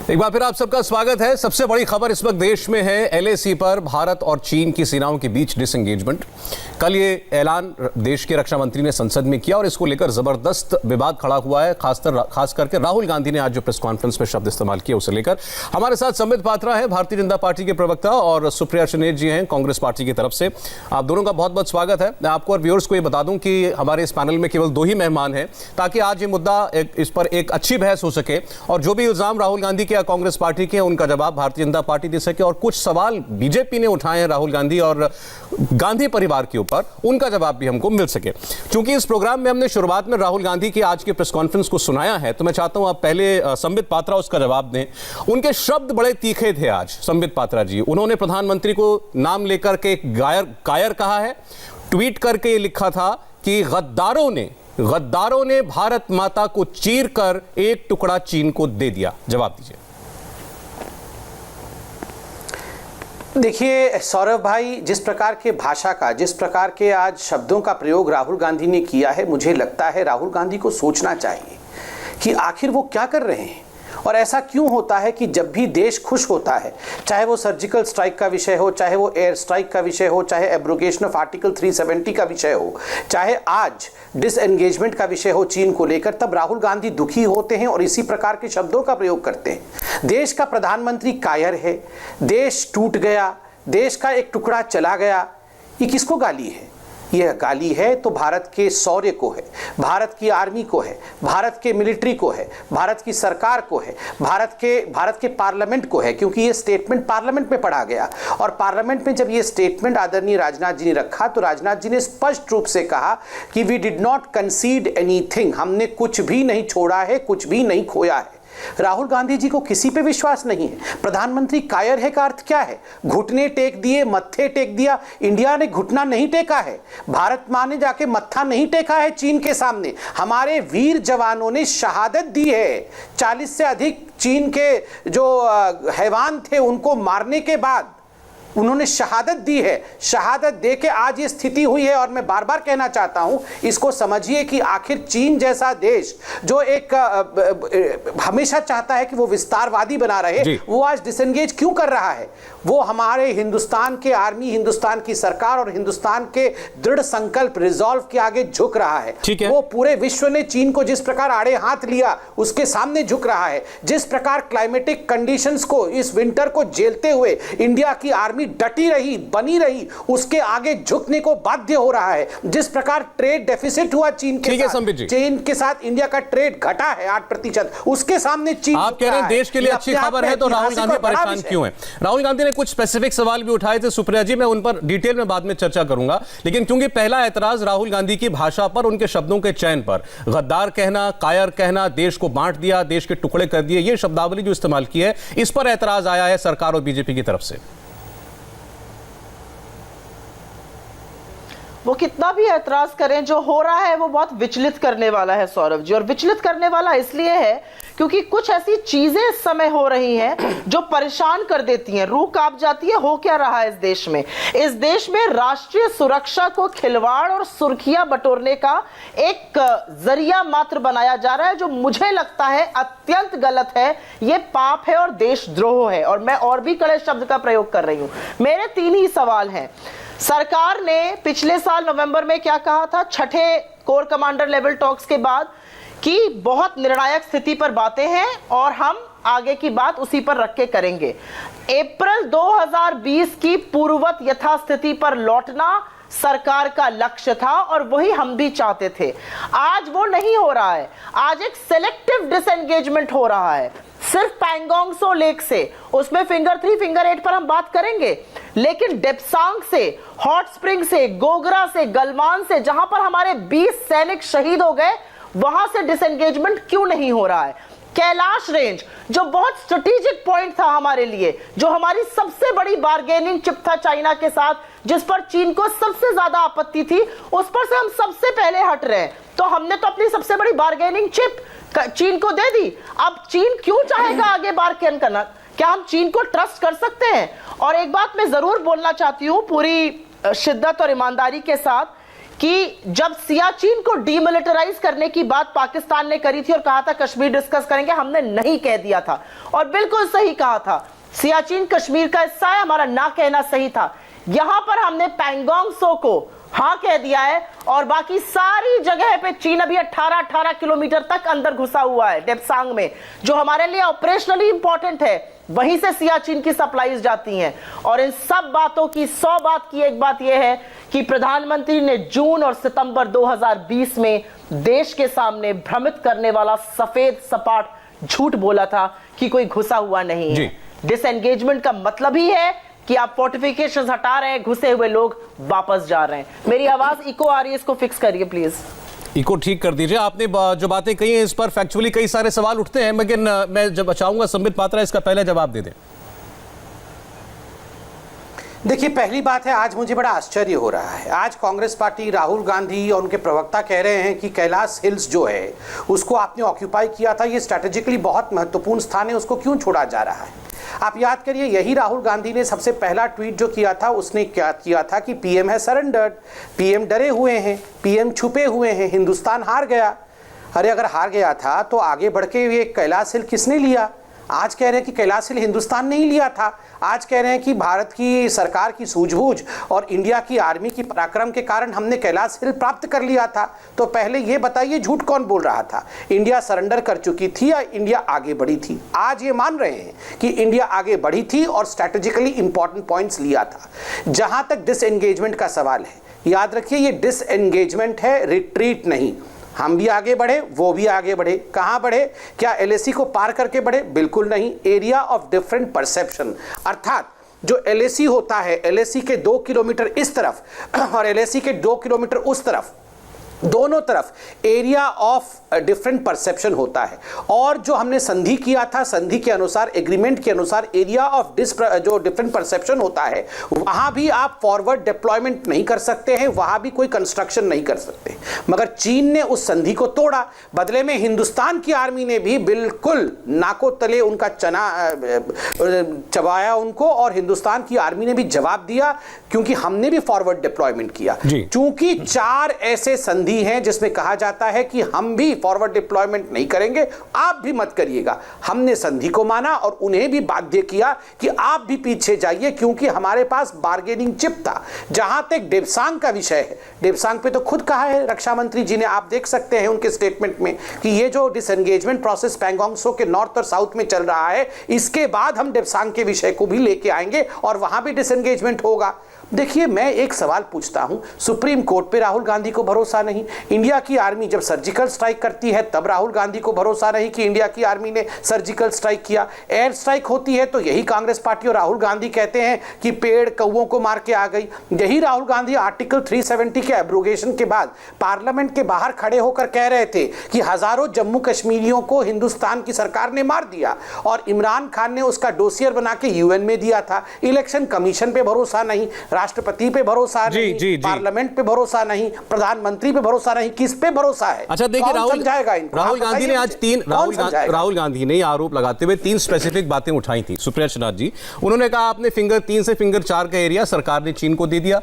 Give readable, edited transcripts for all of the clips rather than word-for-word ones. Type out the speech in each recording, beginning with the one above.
एक बार फिर आप सबका स्वागत है। सबसे बड़ी खबर इस वक्त देश में है एलएसी पर भारत और चीन की सेनाओं के बीच डिसएंगेजमेंट। कल ये ऐलान देश के रक्षा मंत्री ने संसद में किया और इसको लेकर जबरदस्त विवाद खड़ा हुआ है। खास करके राहुल गांधी ने आज जो प्रेस कॉन्फ्रेंस में शब्द इस्तेमाल किए उसे लेकर। हमारे साथ संबित पात्रा है, भारतीय जनता पार्टी के प्रवक्ता, और सुप्रिया सुनेर जी हैं कांग्रेस पार्टी की तरफ से। आप दोनों का बहुत बहुत स्वागत है। मैं आपको और व्यूअर्स को ये बता दूं कि हमारे इस पैनल में केवल दो ही मेहमान हैं, ताकि आज ये मुद्दा इस पर एक अच्छी बहस हो सके और जो भी इल्जाम राहुल गांधी के या कांग्रेस पार्टी के उनका जवाब भारतीय जनता पार्टी दे सके, और कुछ सवाल बीजेपी ने उठाए हैं राहुल गांधी और गांधी परिवार के ऊपर, उनका जवाब भी हमको मिल सके। क्योंकि इस प्रोग्राम में हमने शुरुआत में राहुल गांधी की आज के प्रेस कॉन्फ्रेंस को सुनाया है, तो मैं चाहता हूं आप पहले संबित पात्रा उसका जवाब दें। उनके शब्द बड़े तीखे थे आज संबित पात्रा जी। उन्होंने प्रधानमंत्री को नाम लेकर के कायर कहा है। ट्वीट करके ये लिखा था कि गद्दारों ने भारत माता को चीरकर एक टुकड़ा चीन को दे दिया। जवाब दीजिए। देखिए सौरभ भाई, जिस प्रकार के भाषा का, जिस प्रकार के आज शब्दों का प्रयोग राहुल गांधी ने किया है, मुझे लगता है राहुल गांधी को सोचना चाहिए कि आखिर वो क्या कर रहे हैं। और ऐसा क्यों होता है कि जब भी देश खुश होता है, चाहे वो सर्जिकल स्ट्राइक का विषय हो, चाहे वो एयर स्ट्राइक का विषय हो, चाहे एब्रोगेशन ऑफ आर्टिकल 370 का विषय हो, चाहे आज डिसएंगेजमेंट का विषय हो चीन को लेकर, तब राहुल गांधी दुखी होते हैं और इसी प्रकार के शब्दों का प्रयोग करते हैं। देश का प्रधानमंत्री कायर है, देश टूट गया, देश का एक टुकड़ा चला गया, ये किसको गाली है? यह गाली है तो भारत के शौर्य को है, भारत की आर्मी को है, भारत के मिलिट्री को है, भारत की सरकार को है, भारत के पार्लियामेंट को है। क्योंकि ये स्टेटमेंट पार्लियामेंट में पढ़ा गया और पार्लियामेंट में जब ये स्टेटमेंट आदरणीय राजनाथ जी ने रखा तो राजनाथ जी ने स्पष्ट रूप से कहा कि we did not concede anything, हमने कुछ भी नहीं छोड़ा है, कुछ भी नहीं खोया है। राहुल गांधी जी को किसी पे विश्वास नहीं है। प्रधानमंत्री कायर है का अर्थ क्या है? घुटने टेक दिए, मत्थे टेक दिया। इंडिया ने घुटना नहीं टेका है, भारत मां ने जाके मत्था नहीं टेका है चीन के सामने। हमारे वीर जवानों ने शहादत दी है। 40 से अधिक चीन के जो हैवान थे उनको मारने के बाद उन्होंने शहादत दी है। शहादत दे के आज ये स्थिति हुई है। और मैं बार बार कहना चाहता हूं, इसको समझिए कि आखिर चीन जैसा देश जो एक हमेशा चाहता है कि वो विस्तारवादी बना रहे, वो आज डिसएंगेज क्यों कर रहा है? वो हमारे हिंदुस्तान के आर्मी, हिंदुस्तान की सरकार और हिंदुस्तान के दृढ़ संकल्प रिजॉल्व के आगे झुक रहा है। वो पूरे विश्व ने चीन को जिस प्रकार आड़े हाथ लिया उसके सामने झुक रहा है। जिस प्रकार क्लाइमेटिक कंडीशंस को, इस विंटर को झेलते हुए इंडिया की आर्मी डटी रही, बनी रही, उसके आगे झुकने को बाध्य हो रहा है। जिस प्रकार ट्रेड डेफिसिट हुआ चीन के साथ इंडिया का ट्रेड घटा है 8%, उसके सामने चीन। आप कह रहे हैं देश के लिए अच्छी खबर है तो राहुल गांधी परेशान क्यों है? राहुल गांधी ने कुछ स्पेसिफिक सवाल भी उठाए थे सुप्रिया जी, मैं उन पर डिटेल में बाद में चर्चा करूंगा। लेकिन क्योंकि पहला एतराज राहुल गांधी की भाषा पर, उनके शब्दों के चयन पर, गद्दार कहना, कायर कहना, देश को बांट दिया, देश के टुकड़े कर दिए, ये शब्दावली जो इस्तेमाल की है, इस पर एतराज आया है सरकार और बीजेपी की तरफ से। वो कितना भी ऐतराज करें, जो हो रहा है वो बहुत विचलित करने वाला है सौरभ जी। और विचलित करने वाला इसलिए है क्योंकि कुछ ऐसी चीजें इस समय हो रही हैं जो परेशान कर देती हैं, रूह कांप जाती है। हो क्या रहा है इस देश में? इस देश में राष्ट्रीय सुरक्षा को खिलवाड़ और सुर्खियां बटोरने का एक जरिया मात्र बनाया जा रहा है, जो मुझे लगता है अत्यंत गलत है। ये पाप है और देशद्रोह है। और मैं और भी कड़े शब्द का प्रयोग कर रही हूं। मेरे 3 ही सवाल हैं। सरकार ने पिछले साल नवंबर में क्या कहा था, छठे कोर कमांडर लेवल टॉक्स के बाद, कि बहुत निर्णायक स्थिति पर बातें हैं और हम आगे की बात उसी पर रख के करेंगे। अप्रैल 2020 की पूर्ववत यथास्थिति पर लौटना सरकार का लक्ष्य था और वही हम भी चाहते थे। आज वो नहीं हो रहा है। आज एक सेलेक्टिव डिसएंगेजमेंट हो रहा है, सिर्फ पैंगोंग सो लेक से, उसमें फिंगर 3 फिंगर 8 पर हम बात करेंगे, लेकिन डेप्सांग से, हॉट स्प्रिंग से, गोगरा से, गलवान से, जहां पर हमारे 20 सैनिक शहीद हो गए, वहां से डिसएंगेजमेंट क्यों नहीं हो रहा है? कैलाश रेंज जो बहुत स्ट्रेटेजिक पॉइंट था हमारे लिए, जो हमारी सबसे बड़ी बार्गेनिंग चिप था चाइना के साथ, जिस पर चीन को सबसे ज्यादा आपत्ति थी, उस पर से हम सबसे पहले हट रहे हैं। तो हमने तो अपनी सबसे बड़ी बार्गेनिंग चिप चीन को दे दी। अब चीन क्यों चाहेगा आगे बार्गेन करना? क्या हम चीन को ट्रस्ट कर सकते हैं? और एक बात मैं जरूर बोलना चाहती हूं पूरी शिद्दत और ईमानदारी के साथ कि जब सियाचिन को डीमिलिटराइज करने की बात पाकिस्तान ने करी थी और कहा था कश्मीर डिस्कस करेंगे, हमने नहीं कह दिया था और बिल्कुल सही कहा था, सियाचिन कश्मीर का हिस्सा है, हमारा ना कहना सही था। यहां पर हमने पैंगोंग त्सो को हां कह दिया है और बाकी सारी जगह पे चीन अभी 18 किलोमीटर तक अंदर घुसा हुआ है डेप्सांग में, जो हमारे लिए ऑपरेशनली इंपॉर्टेंट है। वहीं से सियाचिन की सप्लाईज जाती हैं। और इन सब बातों की 100 बात की एक बात यह है कि प्रधानमंत्री ने जून और सितंबर 2020 में देश के सामने भ्रमित करने वाला सफेद सपाट झूठ बोला था कि कोई घुसा हुआ नहीं है। डिसएंगेजमेंट का मतलब ही है कि आप फोर्टिफिकेशंस हटा रहे हैं, घुसे हुए लोग वापस जा रहे हैं। मेरी आवाज इको आ रही है, इसको फिक्स करिए प्लीज। इको ठीक कर दीजिए। आपने जो बातें कही हैं इस पर फैक्चुअली कई सारे सवाल उठते हैं, लेकिन मैं जब चाहूंगा संबित पात्रा इसका पहले जवाब दे दें। देखिए, पहली बात है, आज मुझे बड़ा आश्चर्य हो रहा है। आज कांग्रेस पार्टी, राहुल गांधी और उनके प्रवक्ता कह रहे हैं कि कैलाश हिल्स जो है उसको आपने ऑक्यूपाई किया था, ये स्ट्रैटेजिकली बहुत महत्वपूर्ण स्थान है, उसको क्यों छोड़ा जा रहा है। आप याद करिए, यही राहुल गांधी ने सबसे पहला ट्वीट जो किया था, उसने क्या किया था कि पीएम है सरेंडर्ड, पीएम डरे हुए हैं, पीएम छुपे हुए हैं, हिंदुस्तान हार गया। अरे अगर हार गया था तो आगे बढ़ के ये कैलाश हिल किसने लिया? आज कह रहे हैं कि कैलाश हिल हिंदुस्तान नहीं लिया था। आज कह रहे हैं कि भारत की सरकार की सूझबूझ और इंडिया की आर्मी की पराक्रम के कारण हमने कैलाश हिल प्राप्त कर लिया था। तो पहले ये बताइए, झूठ कौन बोल रहा था? इंडिया सरेंडर कर चुकी थी या इंडिया आगे बढ़ी थी? आज ये मान रहे हैं कि इंडिया आगे बढ़ी थी और स्ट्रैटेजिकली इंपॉर्टेंट पॉइंट्स लिया था। जहां तक डिसएंगेजमेंट का सवाल है, याद रखिए ये डिसएंगेजमेंट है, रिट्रीट नहीं। हम भी आगे बढ़े, वो भी आगे बढ़े। कहां बढ़े? क्या एलएसी को पार करके बढ़े? बिल्कुल नहीं। एरिया ऑफ डिफरेंट परसेप्शन, अर्थात जो एलएसी होता है, एलएसी के 2 किलोमीटर इस तरफ और एलएसी के 2 किलोमीटर उस तरफ, दोनों तरफ एरिया ऑफ डिफरेंट परसेप्शन होता है। और जो हमने संधि किया था, संधि के अनुसार, एग्रीमेंट के अनुसार, एरिया ऑफ जो डिफरेंट परसेप्शन होता है, वहां भी आप फॉरवर्ड डिप्लॉयमेंट नहीं कर सकते हैं, वहां भी कोई कंस्ट्रक्शन नहीं कर सकते। मगर चीन ने उस संधि को तोड़ा। बदले में हिंदुस्तान की आर्मी ने भी बिल्कुल नाकों तले उनका चना चबाया उनको, और हिंदुस्तान की आर्मी ने भी जवाब दिया, क्योंकि हमने भी फॉरवर्ड डिप्लॉयमेंट किया। चूंकि 4 ऐसे संधि हैं जिसमें कहा जाता है कि हम भी फॉरवर्ड डिप्लॉयमेंट नहीं करेंगे, आप भी मत करिएगा। हमने संधि को माना और उन्हें भी बाध्य किया कि आप भी पीछे जाइए, क्योंकि हमारे पास बार्गेनिंग चिप था। जहां तक डेप्सांग का विषय है, डेप्सांग पे तो खुद कहा है रक्षा मंत्री जी ने, आप देख सकते हैं उनके स्टेटमेंट में, कि ये जो डिसएंगेजमेंट प्रोसेस पैंगोंग त्सो के नॉर्थ और साउथ में चल रहा है, इसके बाद हम डेप्सांग के विषय को भी लेके आएंगे और वहां भी डिसएंगेजमेंट होगा। देखिए, मैं एक सवाल पूछता हूं, सुप्रीम कोर्ट पे राहुल गांधी को भरोसा नहीं, इंडिया की आर्मी जब सर्जिकल स्ट्राइक करती है तब राहुल गांधी को भरोसा नहीं कि इंडिया की आर्मी ने सर्जिकल स्ट्राइक किया, एयर स्ट्राइक होती है तो यही कांग्रेस पार्टी और राहुल गांधी कहते हैं कि पेड़ कौवों को मार के आ गई। यही राहुल गांधी आर्टिकल 370 के एब्रोगेशन के बाद पार्लियामेंट के बाहर खड़े होकर कह रहे थे कि हजारों जम्मू कश्मीरियों को हिंदुस्तान की सरकार ने मार दिया, और इमरान खान ने उसका डोसियर बना के यूएन में दिया था। इलेक्शन कमीशन पे भरोसा नहीं, राष्ट्रपति पे भरोसा नहीं, पार्लियामेंट पे भरोसा नहीं, प्रधानमंत्री पे भरोसा नहीं, किस पे भरोसा है? अच्छा देखिए, राहुल गांधी ने आज राहुल गांधी ने आरोप लगाते हुए 3 स्पेसिफिक बातें उठाई थी। सुप्रिया श्रीनाथ जी, उन्होंने कहा आपने फिंगर 3 से फिंगर 4 का एरिया सरकार ने चीन को दे दिया।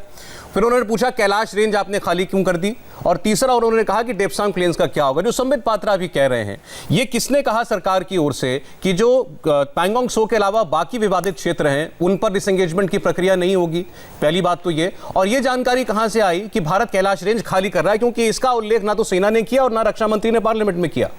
फिर उन्होंने पूछा कैलाश रेंज आपने खाली क्यों कर दी, और तीसरा उन्होंने कहा कि डेप्सांग प्लेन्स का क्या होगा। जो संबित पात्रा भी कह रहे हैं, ये किसने कहा सरकार की ओर से कि जो पैंगोंग त्सो के अलावा बाकी विवादित क्षेत्र हैं उन पर डिसएंगेजमेंट की प्रक्रिया नहीं होगी? पहली बात तो ये, और ये जानकारी कहां से आई कि भारत कैलाश रेंज खाली कर रहा है, क्योंकि इसका उल्लेख ना तो सेना ने किया और ना रक्षा मंत्री ने पार्लियामेंट में किया।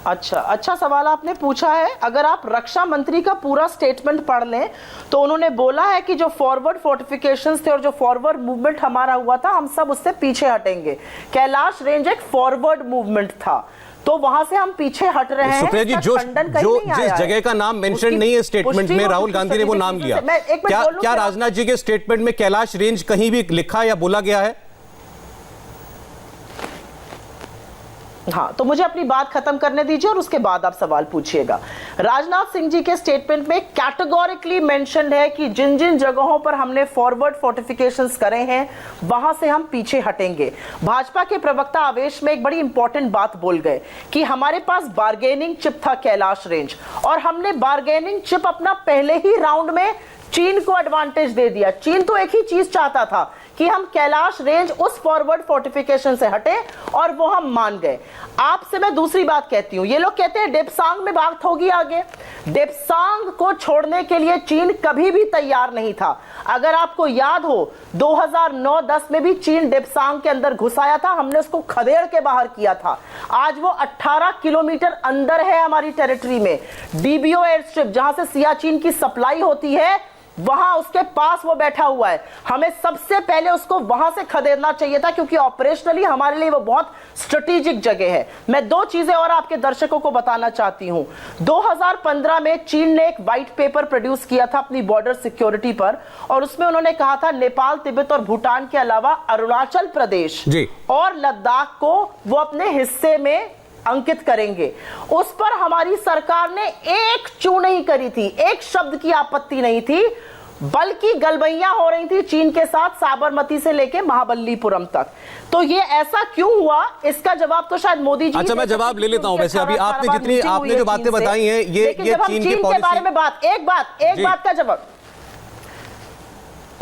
अच्छा सवाल आपने पूछा है। अगर आप रक्षा मंत्री का पूरा स्टेटमेंट पढ़ लें तो उन्होंने बोला है कि जो फॉरवर्ड फोर्टिफिकेशंस थे और जो फॉरवर्ड मूवमेंट हमारा हुआ था, हम सब उससे पीछे हटेंगे। कैलाश रेंज एक फॉरवर्ड मूवमेंट था, तो वहां से हम पीछे हट रहे हैं। सुप्रिया जी, जो जिस जगह का नाम मेंशन नहीं है स्टेटमेंट में, राहुल गांधी ने वो नाम लिया। क्या राजनाथ जी के स्टेटमेंट में कैलाश रेंज कहीं भी लिखा या बोला गया है? हाँ, तो मुझे अपनी बात खत्म करने दीजिए और उसके बाद आप सवाल पूछिएगा। राजनाथ सिंह जी के स्टेटमेंट में कैटेगोरिकली मेंशन्ड है कि जिन जिन जगहों पर हमने फॉरवर्ड फोर्टिफिकेशंस करे हैं वहां से हम पीछे हटेंगे। भाजपा के प्रवक्ता आवेश में एक बड़ी इंपॉर्टेंट बात बोल गए कि हमारे पास बार्गेनिंग चिप था कैलाश रेंज, और हमने बार्गेनिंग चिप अपना पहले ही राउंड में चीन को एडवांटेज दे दिया। चीन तो एक ही चीज चाहता था कि हम कैलाश रेंज उस फॉरवर्ड फोर्टिफिकेशन से हटे, और वो हम मान गए। आपसे मैं दूसरी बात कहती हूं, ये लोग कहते हैं डेप्सांग में बात होगी आगे। डेप्सांग को छोड़ने के लिए चीन कभी भी तैयार नहीं था। अगर आपको याद हो 2009-10 में भी चीन डेप्सांग के अंदर घुस आया था, हमने उसको खदेड़ के बाहर किया था। आज वो 18 किलोमीटर अंदर है हमारी टेरिटरी में। डीबीओ एयर स्ट्रिप जहां से सियाचिन की सप्लाई होती है, वहां उसके पास वो बैठा हुआ है। हमें सबसे पहले उसको वहां से खदेड़ना चाहिए था, क्योंकि ऑपरेशनली हमारे लिए वो बहुत स्ट्रेटेजिक जगह है। मैं दो चीजें और आपके दर्शकों को बताना चाहती हूं। 2015 में चीन ने एक व्हाइट पेपर प्रोड्यूस किया था अपनी बॉर्डर सिक्योरिटी पर, और उसमें उन्होंने कहा था नेपाल, तिब्बत और भूटान के अलावा अरुणाचल प्रदेश और लद्दाख को वो अपने हिस्से में अंकित करेंगे। उस पर हमारी सरकार ने एक चू नहीं करी थी, एक शब्द की आपत्ति नहीं थी, बल्कि गलबैयां हो रही थी चीन के साथ साबरमती से लेके महाबलीपुरम तक। तो ये ऐसा क्यों हुआ, इसका जवाब तो शायद मोदी जी। अच्छा, मैं जवाब ले लेता हूं। वैसे अभी आपने जितनी आपने जो बातें बताई हैं, ये चीन के बारे में एक बात का जवाब,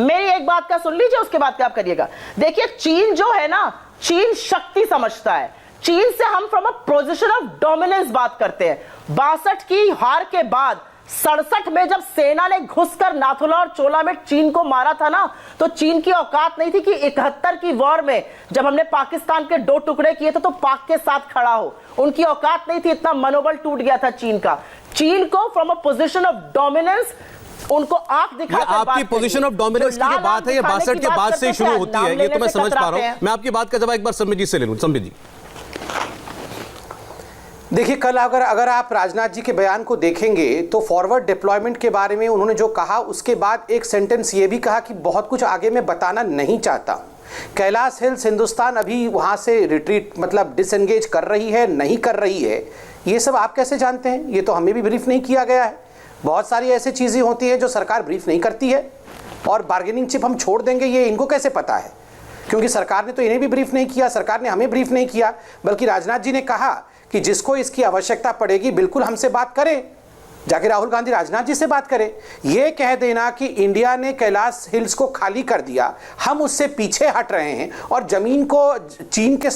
मेरी एक बात का सुन लीजिए, उसके बाद क्या आप करिएगा। देखिए, चीन जो है ना, चीन शक्ति समझता है। चीन से हम from a position of dominance बात करते हैं। 62 की हार के बाद 67 में जब सेना ने घुसकर नाथुला और चोला में चीन को मारा था ना, तो चीन की औकात नहीं थी कि 71 की वॉर में जब हमने पाकिस्तान के 2 टुकड़े किए थे तो पाक के साथ खड़ा हो। उनकी औकात नहीं थी, इतना मनोबल टूट गया था चीन का। चीन को from a position of dominance, उनको आंख दिखाकर आपकी पोजीशन ऑफ डोमिनेंस की बात है, ये 62 के बाद से शुरू होती है, ये तो मैं समझ पा रहा हूं। मैं आपकी बात का जवाब एक बार संबित जी से ले लूं। संबित जी, देखिए, कल अगर आप राजनाथ जी के बयान को देखेंगे तो फॉरवर्ड डिप्लॉयमेंट के बारे में उन्होंने जो कहा, उसके बाद एक सेंटेंस ये भी कहा कि बहुत कुछ आगे मैं बताना नहीं चाहता। कैलाश हिल्स हिंदुस्तान अभी वहाँ से रिट्रीट मतलब डिसएंगेज कर रही है, नहीं कर रही है, ये सब आप कैसे जानते हैं? ये तो हमें भी ब्रीफ नहीं किया गया है। बहुत सारी ऐसी चीज़ें होती हैं जो सरकार ब्रीफ नहीं करती है, और बार्गेनिंग चिप हम छोड़ देंगे, ये इनको कैसे पता है? क्योंकि सरकार ने तो इन्हें भी ब्रीफ नहीं किया, सरकार ने हमें ब्रीफ नहीं किया, बल्कि राजनाथ जी ने कहा कि जिसको इसकी आवश्यकता पड़ेगी बिल्कुल हमसे बात करें, जाके राहुल गांधी राजनाथ जी से बात करें। यह कह देना कि इंडिया ने कैलाश हिल्स को खाली कर दिया, हम उससे पीछे हट रहे हैं और जमीन को चीन के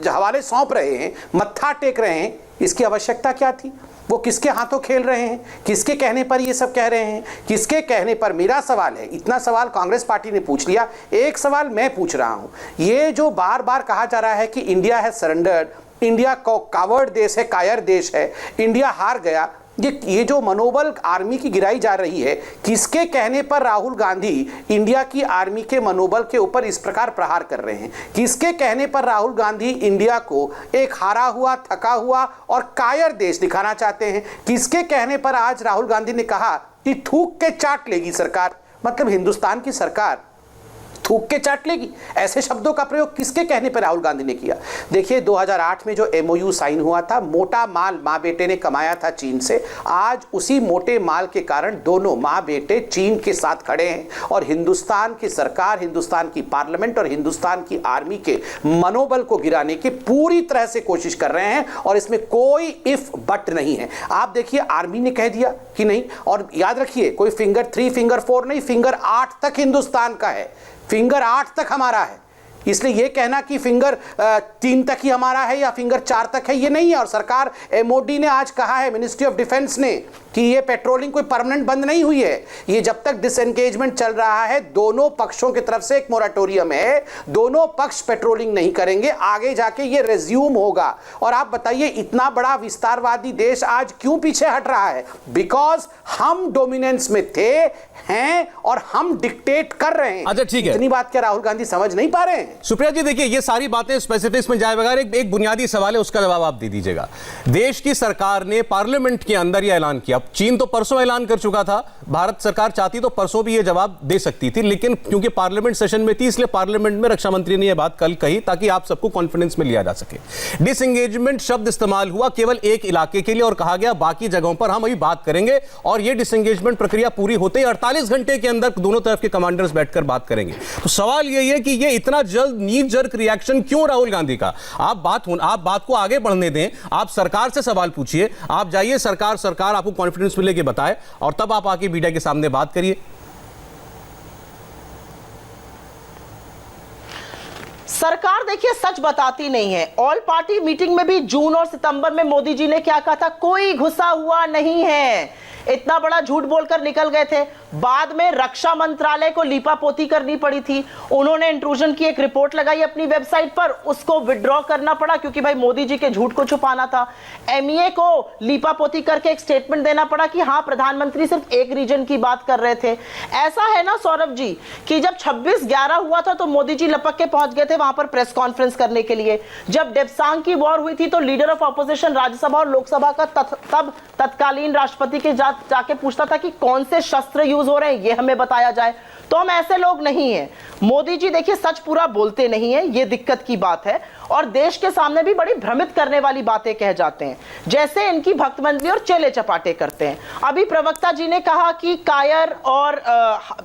हवाले सौंप रहे हैं, मत्था टेक रहे हैं, इसकी आवश्यकता क्या थी? वो किसके हाथों खेल रहे हैं? किसके कहने पर ये सब कह रहे हैं? किसके कहने पर? मेरा सवाल है, इतना सवाल कांग्रेस पार्टी ने पूछ लिया, एक सवाल मैं पूछ रहा हूं। ये जो बार बार कहा जा रहा है कि इंडिया है सरेंडर्ड, इंडिया कावर्ड देश है, कायर देश है, इंडिया हार गया, ये जो मनोबल आर्मी की गिराई जा रही है, किसके कहने पर राहुल गांधी इंडिया की आर्मी के मनोबल के ऊपर इस प्रकार प्रहार कर रहे हैं? किसके कहने पर राहुल गांधी इंडिया को एक हारा हुआ, थका हुआ और कायर देश दिखाना चाहते हैं? किसके कहने पर आज राहुल गांधी ने कहा कि थूक के चाट लेगी सरकार, मतलब हिंदुस्तान की सरकार थूक के चाट लेगी? ऐसे शब्दों का प्रयोग किसके कहने पर राहुल गांधी ने किया? देखिए, 2008 में जो एमओयू साइन हुआ था, मोटा माल माँ बेटे ने कमाया था चीन से, आज उसी मोटे माल के कारण दोनों माँ बेटे चीन के साथ खड़े हैं और हिंदुस्तान की सरकार, हिंदुस्तान की पार्लियामेंट और हिंदुस्तान की आर्मी के मनोबल को गिराने की पूरी तरह से कोशिश कर रहे हैं, और इसमें कोई इफ बट नहीं है। आप देखिए, आर्मी ने कह दिया कि नहीं, और याद रखिए, कोई फिंगर 3 फिंगर 4 नहीं, फिंगर 8 तक हिंदुस्तान का है, फिंगर 8 तक हमारा है। इसलिए यह कहना कि फिंगर 3 तक ही हमारा है या फिंगर 4 तक है, ये नहीं है। और सरकार, एमओडी ने आज कहा है, मिनिस्ट्री ऑफ डिफेंस ने, कि ये पेट्रोलिंग कोई परमानेंट बंद नहीं हुई है, ये जब तक डिसएंगेजमेंट चल रहा है, दोनों पक्षों की तरफ से एक मोरेटोरियम है, दोनों पक्ष पेट्रोलिंग नहीं करेंगे, आगे जाके ये रिज्यूम होगा। और आप बताइए, इतना बड़ा विस्तारवादी देश आज क्यों पीछे हट रहा है? बिकॉज हम डोमिनेंस में थे, हैं, और हम डिक्टेट कर रहे हैं। अच्छा, ठीक है, इतनी बात क्या राहुल गांधी समझ नहीं पा रहे हैं? सुप्रिया जी, देखिए, ये सारी बातें स्पेसिफिक्स में जाए बगैर एक बुनियादी सवाल है, उसका जवाब आप दे दीजिएगा। देश की सरकार ने पार्लियामेंट के अंदर यह ऐलान किया, चीन तो परसों ऐलान कर चुका था, भारत सरकार चाहती तो परसों भी यह जवाब दे सकती थी, लेकिन क्योंकि पार्लियामेंट सेशन में थी, इसलिए पार्लियामेंट में रक्षा मंत्री ने यह बात कल कही ताकि आप सबको कॉन्फिडेंस में लिया जा सके। डिसएंगेजमेंट शब्द इस्तेमाल हुआ केवल एक इलाके के लिए और कहा गया बाकी जगहों पर हम अभी बात करेंगे, और यह डिसएंगेजमेंट प्रक्रिया पूरी होते ही 48 घंटे के अंदर दोनों तरफ के कमांडर्स बैठकर बात करेंगे। तो सवाल यही है कि यह इतना जल्द नी जर्क रिएक्शन क्यों राहुल गांधी का? आप बात को आगे बढ़ने दें, आप सरकार से सवाल पूछिए, आप जाइए सरकार आपको कॉन्फिडेंस में लेके बताए, और तब आप आके मीडिया के सामने बात करिए। सरकार देखिए सच बताती नहीं है। ऑल पार्टी मीटिंग में भी जून और सितंबर में मोदी जी ने क्या कहा था, कोई घुसा हुआ नहीं है, इतना बड़ा झूठ बोलकर निकल गए थे। बाद में रक्षा मंत्रालय को लीपापोती करनी पड़ी थी, उन्होंने इंट्रूजन की एक रिपोर्ट लगाई अपनी वेबसाइट पर, उसको विड्रॉ करना पड़ा क्योंकि भाई मोदी जी के झूठ को छुपाना था। एमईए को लीपापोती करके एक स्टेटमेंट देना पड़ा कि हाँ प्रधानमंत्री सिर्फ एक रीजन की बात कर रहे थे। ऐसा है ना सौरभ जी कि जब 26/11 हुआ था तो मोदी जी लपक के पहुंच गए थे वहां पर प्रेस कॉन्फ्रेंस करने के लिए। जब डेप्सांग की वॉर हुई थी तो लीडर ऑफ ऑपोजिशन राज्यसभा और लोकसभा का तब तत्कालीन राष्ट्रपति के जाके पूछता था कि कौन से शस्त्र यूज हो रहे हैं, ये हमें बताया जाए। तो हम ऐसे लोग नहीं हैं। मोदी जी देखिए सच पूरा बोलते नहीं है, ये दिक्कत की बात है, और देश के सामने भी बड़ी भ्रमित करने वाली बातें कह जाते हैं, जैसे इनकी भक्तमंडली और चेले चपाटे करते हैं। अभी प्रवक्ता जी ने कहा कि कायर और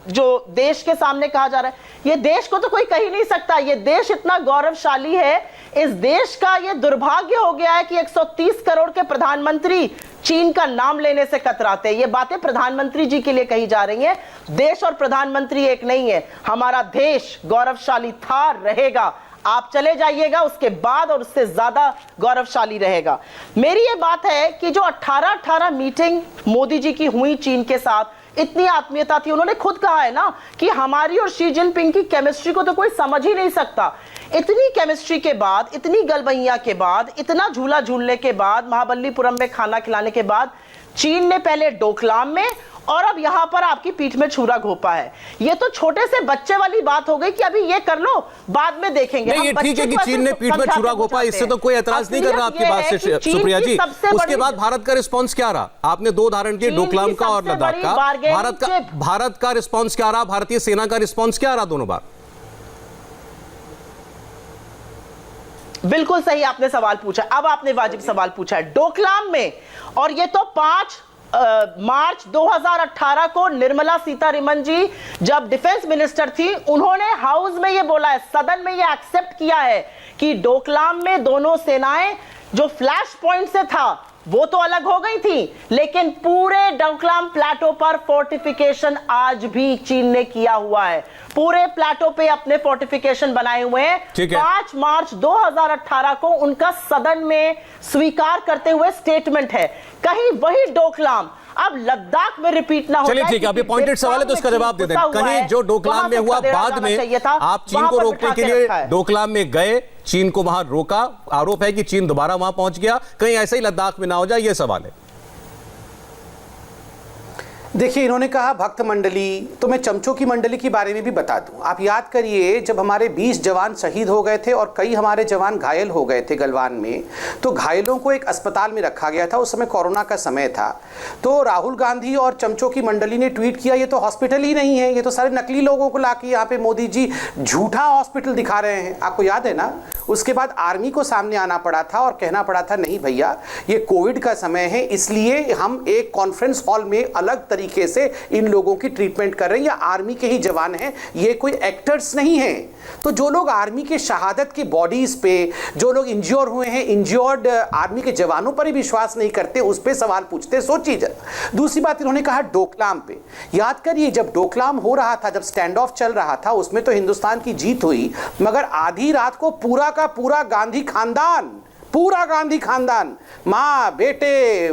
जो देश के सामने कहा जा रहा है, ये देश को तो कोई कह ही नहीं सकता। ये देश इतना गौरवशाली है, इस देश का ये दुर्भाग्य हो गया है कि 130 करोड़ के प्रधानमंत्री चीन का नाम लेने से कतराते हैं। ये बातें प्रधानमंत्री जी के लिए कही जा रही हैं। देश और प्रधानमंत्री एक नहीं है। हमारा देश गौरवशाली था, रहेगा। आप चले जाइएगा उसके बाद और उससे ज्यादा गौरवशाली रहेगा। मेरी ये बात है कि जो 18 मीटिंग मोदी जी की हुई चीन के साथ, इतनी आत्मीयता थी। उन्होंने खुद कहा है ना कि हमारी और शी जिनपिंग की केमिस्ट्री को तो कोई समझ ही नहीं सकता। इतनी केमिस्ट्री के बाद, इतनी गलबैया के बाद, इतना झूला झूलने के बाद, महाबलीपुरम में खाना खिलाने के बाद, चीन ने पहले डोकलाम में और अब यहां पर आपकी पीठ में छुरा घोपा है। ये तो छोटे से बच्चे वाली बात हो गई कि अभी ये कर लो, बाद में देखेंगे। नहीं, ये ठीक है कि चीन ने पीठ में छुरा घोपा, इससे तो कोई एतराज नहीं कर रहा आपकी बात से सुप्रिया जी। उसके बाद भारत का रिस्पॉन्स क्या रहा? आपने दो उदाहरण दिए, डोकलाम का और लद्दाख का। भारत का रिस्पॉन्स क्या रहा? भारतीय सेना का रिस्पॉन्स क्या रहा दोनों बार? बिल्कुल सही आपने सवाल पूछा। अब आपने वाजिब सवाल पूछा है डोकलाम में, और ये तो 5 मार्च 2018 को निर्मला सीतारमण जी जब डिफेंस मिनिस्टर थी, उन्होंने हाउस में ये बोला है, सदन में ये एक्सेप्ट किया है कि डोकलाम में दोनों सेनाएं, जो फ्लैश पॉइंट से था वो तो अलग हो गई थी, लेकिन पूरे डोकलाम प्लेटो पर फोर्टिफिकेशन आज भी चीन ने किया हुआ है। पूरे प्लेटो पे अपने फोर्टिफिकेशन बनाए हुए हैं। 5 मार्च 2018 को उनका सदन में स्वीकार करते हुए स्टेटमेंट है। कहीं वही डोकलाम अब लद्दाख में रिपीट ना हो। चलिए ठीक है, अभी पॉइंटेड सवाल है तो उसका जवाब दे दें। कहीं जो डोकलाम में हुआ बाद में आप चीन को रोकने के लिए डोकलाम में गए, चीन को वहां रोका, आरोप है कि चीन दोबारा वहां पहुंच गया, कहीं ऐसे ही लद्दाख में ना हो जाए, यह सवाल है। देखिए, इन्होंने कहा भक्त मंडली, तो मैं चमचों की मंडली के बारे में भी बता दूं। आप याद करिए, जब हमारे 20 जवान शहीद हो गए थे और कई हमारे जवान घायल हो गए थे गलवान में, तो घायलों को एक अस्पताल में रखा गया था। उस समय कोरोना का समय था। तो राहुल गांधी और चमचों की मंडली ने ट्वीट किया, ये तो हॉस्पिटल ही नहीं है, ये तो सारे नकली लोगों को लाके यहाँ पे मोदी जी झूठा हॉस्पिटल दिखा रहे हैं। आपको याद है ना? उसके बाद आर्मी को सामने आना पड़ा था और कहना पड़ा था, नहीं भैया, ये कोविड का समय है, इसलिए हम एक कॉन्फ्रेंस हॉल में अलग तरीके से इन लोगों की ट्रीटमेंट कर रहे हैं। ये आर्मी के ही जवान हैं, ये कोई एक्टर्स नहीं हैं। तो जो लोग आर्मी के शहादत की बॉडीज पे, जो लोग इंज्योर हुए हैं, इंज्योर्ड आर्मी के जवानों पर ही विश्वास नहीं करते, उस पे सवाल पूछते। सोचिए जरा। दूसरी बात इन्होंने कहा डोकलाम पे। याद करिए, जब डोकलाम हो रहा था, जब स्टैंड ऑफ चल रहा था, उसमें तो हिंदुस्तान की जीत हुई, मगर आधी रात को पूरा का पूरा गांधी खानदान, पूरा गांधी खानदान, माँ, बेटे,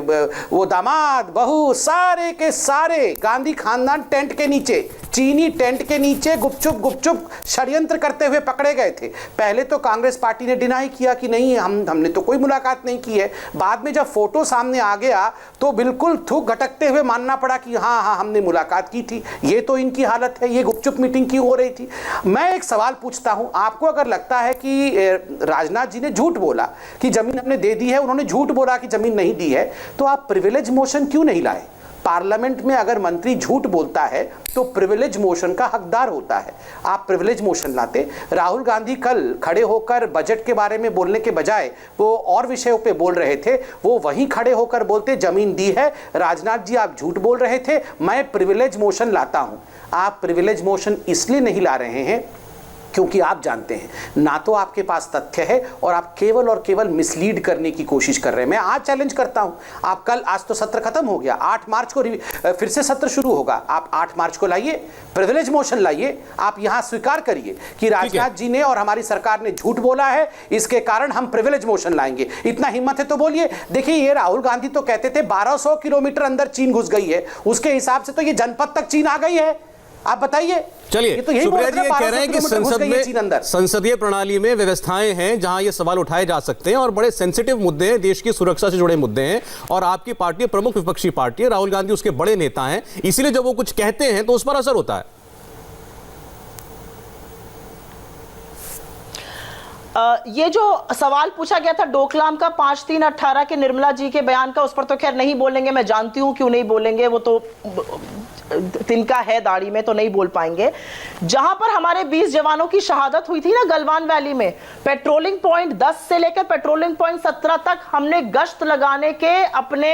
वो दामाद, बहू, सारे के सारे गांधी खानदान टेंट के नीचे, चीनी टेंट के नीचे गुपचुप षड्यंत्र करते हुए पकड़े गए थे। पहले तो कांग्रेस पार्टी ने डिनाई किया कि नहीं, हमने तो कोई मुलाकात नहीं की है। बाद में जब फोटो सामने आ गया तो बिल्कुल थूक घटकते हुए मानना पड़ा कि हाँ हमने मुलाकात की थी। ये तो इनकी हालत है, ये गुपचुप मीटिंग क्यों हो रही थी? मैं एक सवाल पूछता हूँ, आपको अगर लगता है कि राजनाथ जी ने झूठ बोला कि जमीन हमने दे दी है, उन्होंने झूठ बोला कि जमीन नहीं दी है, तो आप प्रिविलेज मोशन क्यों नहीं लाए? पार्लियामेंट में अगर मंत्री झूठ बोलता है तो प्रिविलेज मोशन का हकदार होता है, आप प्रिविलेज मोशन लाते। राहुल गांधी कल खड़े होकर बजट के बारे में बोलने के बजाय वो और विषयों पे बोल रहे थे, वो वहीं खड़े होकर बोलते जमीन दी है। राजनाथ जी, आप झूठ बोल रहे थे, मैं प्रिविलेज मोशन लाता हूं। आप प्रिविलेज मोशन इसलिए नहीं ला रहे हैं क्योंकि आप जानते हैं ना तो आपके पास तथ्य है और आप केवल और केवल मिसलीड करने की कोशिश कर रहे हैं। मैं आज चैलेंज करता हूं, आप कल, आज तो सत्र खत्म हो गया, 8 मार्च को फिर से सत्र शुरू होगा, आप 8 मार्च को लाइए, प्रिविलेज मोशन लाइए, आप यहां स्वीकार करिए कि राजनाथ जी ने और हमारी सरकार ने झूठ बोला है, इसके कारण हम प्रिविलेज मोशन लाएंगे। इतना हिम्मत है तो बोलिए। देखिए, ये राहुल गांधी तो कहते थे 1200 किलोमीटर अंदर चीन घुस गई है, उसके हिसाब से तो ये जनपद तक चीन आ गई है। आप बताइए। चलिए, सुप्रिया जी ये कह रहे हैं कि संसदीय प्रणाली में व्यवस्थाएं हैं जहां ये सवाल उठाए जा सकते हैं और बड़े सेंसिटिव मुद्दे हैं, देश की सुरक्षा से जुड़े मुद्दे हैं, और आपकी पार्टी प्रमुख विपक्षी पार्टी है, राहुल गांधी उसके बड़े नेता हैं, इसीलिए जब वो कुछ कहते हैं तो उस पर असर होता है। ये जो सवाल पूछा गया था डोकलाम का 5/3/18 के निर्मला जी के बयान का, उस पर तो खैर नहीं बोलेंगे, मैं जानती हूं क्यों नहीं बोलेंगे, वो तो तिनका है दाढ़ी में, तो नहीं बोल पाएंगे। जहां पर हमारे 20 जवानों की शहादत हुई थी ना गलवान वैली में, पेट्रोलिंग पॉइंट 10 से लेकर पेट्रोलिंग पॉइंट 17 तक हमने गश्त लगाने के अपने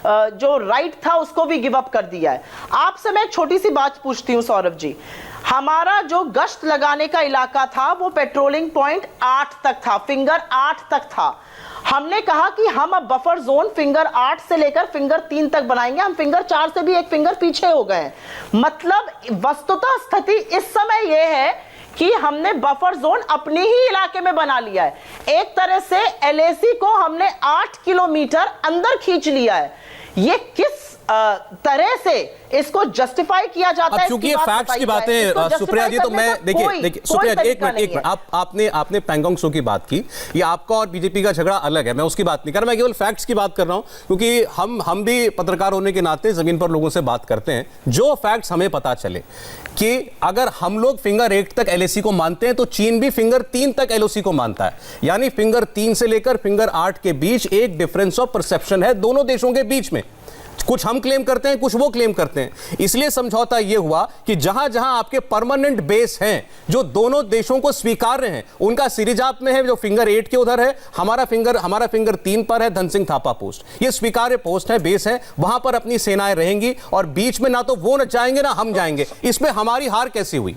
जो राइट था उसको भी गिव अप कर दिया है। आपसे मैं एक छोटी सी बात पूछती हूं सौरभ जी, हमारा जो गश्त लगाने का इलाका था वो पेट्रोलिंग पॉइंट 8 तक था, फिंगर 8 तक था। हमने कहा कि हम अब बफर जोन फिंगर 8 से लेकर फिंगर 3 तक बनाएंगे, हम फिंगर 4 से भी एक फिंगर पीछे हो गए। मतलब वस्तुतः स्थिति इस समय यह है कि हमने बफर जोन अपने ही इलाके में बना लिया है। एक तरह से एलएसी को हमने 8 किलोमीटर अंदर खींच लिया है। ये किस तरह से इसको जस्टिफाई किया जाता है? क्योंकि ये फैक्ट्स की बातें सुप्रिया जी, तो मैं देखिए सुप्रिया जी एक मिनट, आपने पैंगोंग सो की बात की, ये आपका और बीजेपी का झगड़ा अलग है, मैं उसकी बात नहीं कर रहा, मैं केवल फैक्ट्स की बात कर रहा हूं, क्योंकि हम भी पत्रकार होने के नाते जमीन पर लोगों से बात करते हैं। जो फैक्ट्स हमें पता चले कि अगर हम लोग फिंगर 8 तक एलएसी को मानते हैं तो चीन भी फिंगर 3 तक एलओसी को मानता है, यानी फिंगर 3 से लेकर फिंगर 8 के बीच एक डिफरेंस ऑफ परसेप्शन है दोनों देशों के बीच में। कुछ हम क्लेम करते हैं, कुछ वो क्लेम करते हैं, इसलिए समझौता यह हुआ कि जहां जहां आपके परमानेंट बेस हैं जो दोनों देशों को स्वीकार्य हैं, उनका सिरिजाप में है जो फिंगर 8 के उधर है, हमारा फिंगर 3 पर है धन सिंह थापा पोस्ट, ये स्वीकार्य पोस्ट है, बेस है, वहां पर अपनी सेनाएं रहेंगी और बीच में ना तो वो न जाएंगे ना हम जाएंगे। इसमें हमारी हार कैसी हुई?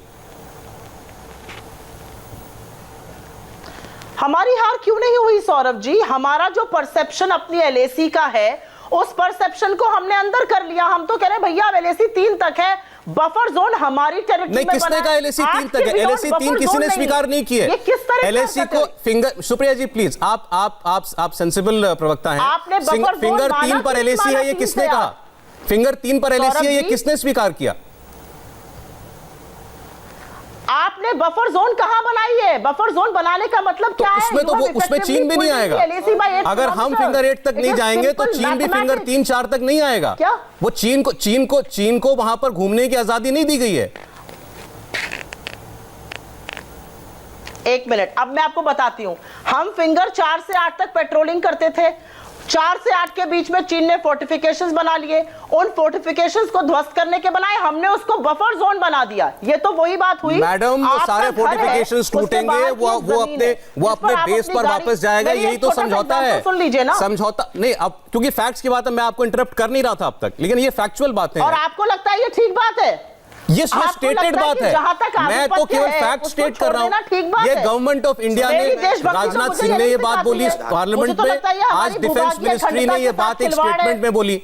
हमारी हार क्यों नहीं हुई सौरभ जी? हमारा जो परसेप्शन अपनी एलएसी का है उस परसेप्शन को हमने अंदर कर लिया। हम तो कह रहे भैया एलएसी 3 तक है, बफर जोन हमारी टेरिटरी में किसने कहा एलएसी 3 तक है? एलएसी 3 किसी ने स्वीकार नहीं की है। एलएसी को फिंगर, सुप्रिया जी प्लीज, आप सेंसिबल प्रवक्ता हैं, आपने फिंगर 3 पर एलएसी है ये किसने कहा? फिंगर 3 पर एलएसी है ये किसने स्वीकार किया? आपने बफर जोन कहां बनाई है? बफर जोन बनाने का मतलब क्या है? उसमें तो वो उसमें चीन भी नहीं आएगा। अगर हम फिंगर 8 तक नहीं जाएंगे तो चीन भी फिंगर 3-4 तक नहीं आएगा। क्या वो चीन को वहां पर घूमने की आजादी नहीं दी गई है। एक मिनट, अब मैं आपको बताती हूं। हम फिंगर 4 से 8 तक पेट्रोलिंग करते थे, 4 से 8 के बीच में चीन ने फोर्टिफिकेशंस बना लिए, उन फोर्टिफिकेशंस को ध्वस्त करने के बनाए हमने उसको बफर जोन बना दिया। ये तो वही बात हुई मैडम, वो सारे फोर्टिफिकेशंस टूटेंगे, वो अपने बेस पर वापस जाएगा, यही तो समझौता है। सुन लीजिए ना, समझौता नहीं, अब क्योंकि फैक्ट्स की बात है मैं आपको इंटरप्ट कर नहीं रहा था अब तक, लेकिन ये फैक्चुअल बात है और आपको लगता है ये ठीक बात है? ये स्टेटेड बात है, मैं तो केवल फैक्ट स्टेट कर रहा हूं। ये गवर्नमेंट ऑफ इंडिया ने, राजनाथ सिंह ने ये बात बोली पार्लियामेंट में, आज डिफेंस मिनिस्ट्री ने ये बात एक स्टेटमेंट में बोली,